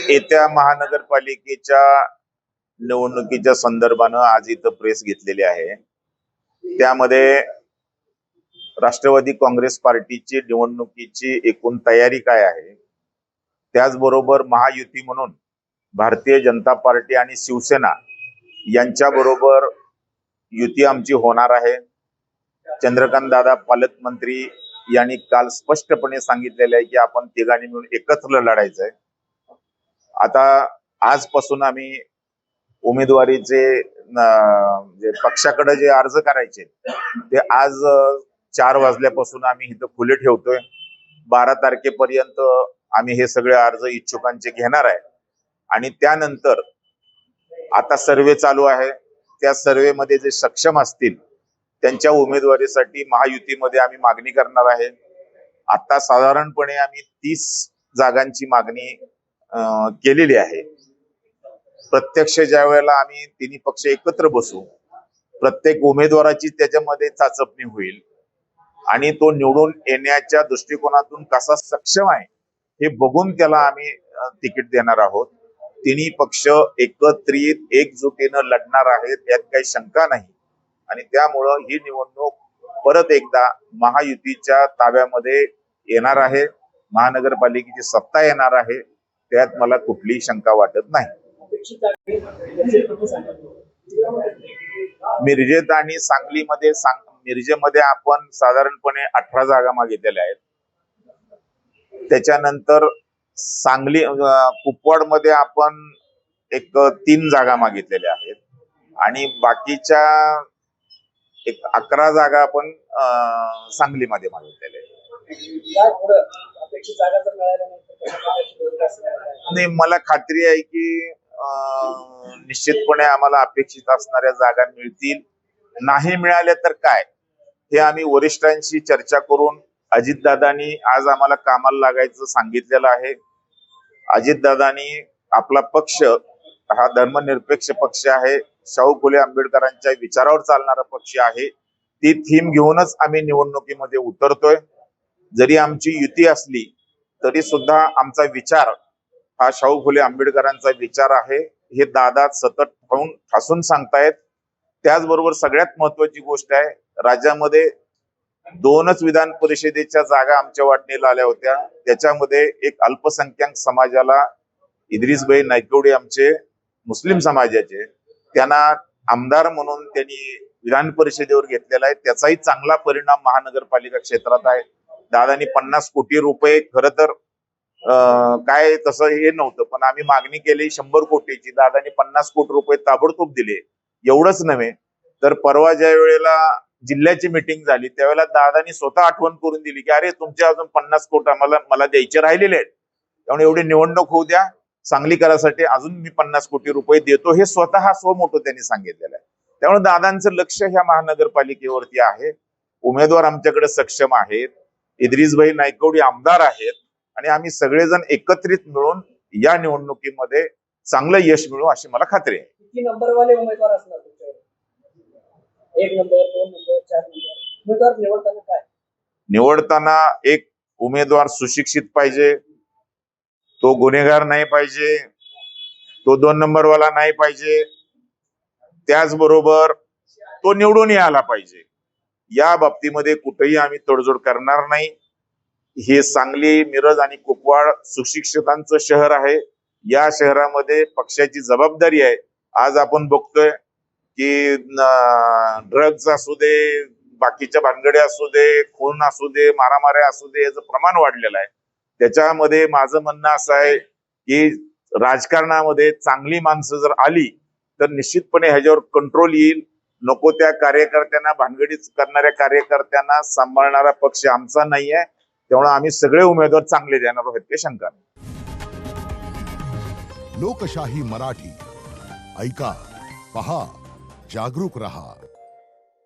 येत्या महानगरपालिकेच्या निवडणुकीच्या संदर्भानं आज इथं प्रेस घेतलेली आहे। त्यामध्ये राष्ट्रवादी काँग्रेस पार्टीची निवडणुकीची एकूण तयारी काय आहे, त्याचबरोबर महायुती म्हणून भारतीय जनता पार्टी आणि शिवसेना यांच्याबरोबर युती आमची होणार आहे। चंद्रकांत दादा पालकमंत्री यांनी काल स्पष्टपणे सांगितलेले आहे की आपण तिघांनी मिळून एकत्र लढायचंय। आता आजपासून आम्ही उमेदवारीचे पक्षाकडे जे अर्ज करायचे ते आज 4 वाजल्यापासून आम्ही इथं खुले ठेवतोय। 12 तारखेपर्यंत आम्ही हे सगळे अर्ज इच्छुकांचे घेणार आहे आणि त्यानंतर आता सर्वे चालू आहे। त्या सर्वे मध्ये जे सक्षम असतील त्यांच्या उमेदवारीसाठी महायुतीमध्ये आम्ही मागणी करणार आहे। आता साधारणपणे आम्ही 30 जागांची मागणी केलेली आहे। प्रत्यक्ष ज्या वेळेला आम्ही तिन्ही पक्ष एकत्र बसू, प्रत्येक उमेदवाराची त्याच्यामध्ये चाचपणी होईल आणि तो निवडून येण्याच्या दृष्टिकोनातून कसा सक्षम आहे हे बघून त्याला आम्ही तिकीट देणार आहोत। तिन्ही पक्ष एकत्रित एकजुटीनं लढणार आहेत यात काही शंका नाही आणि त्यामुळं ही निवडणूक परत एकदा महायुतीच्या ताब्यामध्ये येणार आहे। महानगरपालिकेची सत्ता येणार आहे, त्यात मला कुठलीही शंका वाटत नाही। मिरजेत आणि सांगलीमध्ये मिरजेमध्ये आपण साधारणपणे 18 जागा मागितलेल्या आहेत। त्याच्यानंतर सांगली कुपवाड मध्ये आपण 3 जागा मागितलेल्या आहेत आणि बाकीच्या 11 जागा आपण सांगलीमध्ये मागितलेल्या आहेत। नाही, मला खात्री आहे की निश्चितपणे आम्हाला अपेक्षित असणाऱ्या जागा मिळतील। नाही मिळाल्या तर काय, हे आम्ही वरिष्ठांशी चर्चा करून अजितदादांनी आज आम्हाला कामाला लागायचं सांगितलेलं आहे। अजितदादांनी आपला पक्ष हा धर्मनिरपेक्ष पक्ष आहे, शाहू फुले आंबेडकरांच्या विचारावर चालणारा पक्ष आहे। ती थीम घेऊनच आम्ही निवडणुकीमध्ये उतरतोय। जरी आमची युती असली तरी सुद्धा आमचा विचार हा शाहू फुले आंबेडकरांचा विचार आहे, हे दादा सतत ठासून सांगतायत। त्याचबरोबर सगळ्यात महत्वाची गोष्ट आहे, राज्यामध्ये 2च विधान परिषदेच्या जागा आमच्या वाटणीला आल्या होत्या। त्याच्यामध्ये एक अल्पसंख्याक समाजाला इद्रिस भाई नायकवडी आमचे मुस्लिम समाजाचे त्यांना आमदार म्हणून त्यांनी विधान परिषदेवर घेतलेला आहे। त्याचाही चांगला परिणाम महानगरपालिका क्षेत्रात आहे। दादांनी 50 कोटी रुपये, खरं तर काय तसं हे नव्हतं, पण आम्ही मागणी केली 100 कोटीची, दादांनी 50 कोटी रुपये ताबडतोब दिले। एवढंच नव्हे तर परवा ज्या वेळेला जिल्ह्याची मीटिंग झाली त्यावेळेला दादांनी स्वतः आठवण करून दिली की अरे तुमचे अजून 50 कोटी मला द्यायचे राहिलेले आहेत, त्यामुळे एवढी निवडणूक होऊ द्या, सांगलीकरासाठी अजून मी 50 कोटी रुपये देतो, हे स्वतः स्वमोठं त्यांनी सांगितलेलं आहे। त्यामुळे दादांचं लक्ष ह्या महानगरपालिकेवरती आहे। उमेदवार आमच्याकडे सक्षम आहेत, इद्रिस भाई नायकवडी आमदार आहेत आणि आम्ही सगळेजण एकत्रित मिळून या निवडणुकीमध्ये चांगलं यश मिळवू अशी मला खात्री आहे। किती नंबरवाले उमेदवार असणार तुमच्याकडे? 1 नंबर, 2 नंबर, 4 नंबर उमेदवार निवडताना काय? निवडताना एक उमेदवार सुशिक्षित पाहिजे, तो गुन्हेगार नाही पाहिजे, तो 2 नंबरवाला नाही पाहिजे, त्याचबरोबर तो निवडून यायला पाहिजे। या बाबतीमध्ये कुठेही आम्ही तडजोड करणार नाही। हे सांगली, मिरज आणि कुपवाड सुशिक्षितांचं शहर आहे। या शहरामध्ये पक्षाची जबाबदारी आहे। आज आपण बघतोय की ड्रग्ज असू दे, बाकीच्या भानगडे असू दे, खून असू दे, मारामाऱ्या असू दे, याचं प्रमाण वाढलेलं आहे। त्याच्यामध्ये माझं म्हणणं असं आहे की राजकारणामध्ये चांगली माणसं जर आली तर निश्चितपणे ह्याच्यावर कंट्रोल येईल। नको त्या कार्यकर्त्यांना, भानगडी करणाऱ्या कार्यकर्त्यांना सांभाळणारा पक्ष आमचा नाहीये, त्यामुळे आम्ही सगळे उमेदवार चांगले देणार आहोत, ते शंका नाही। लोकशाही मराठी ऐका, पहा, जागरूक रहा।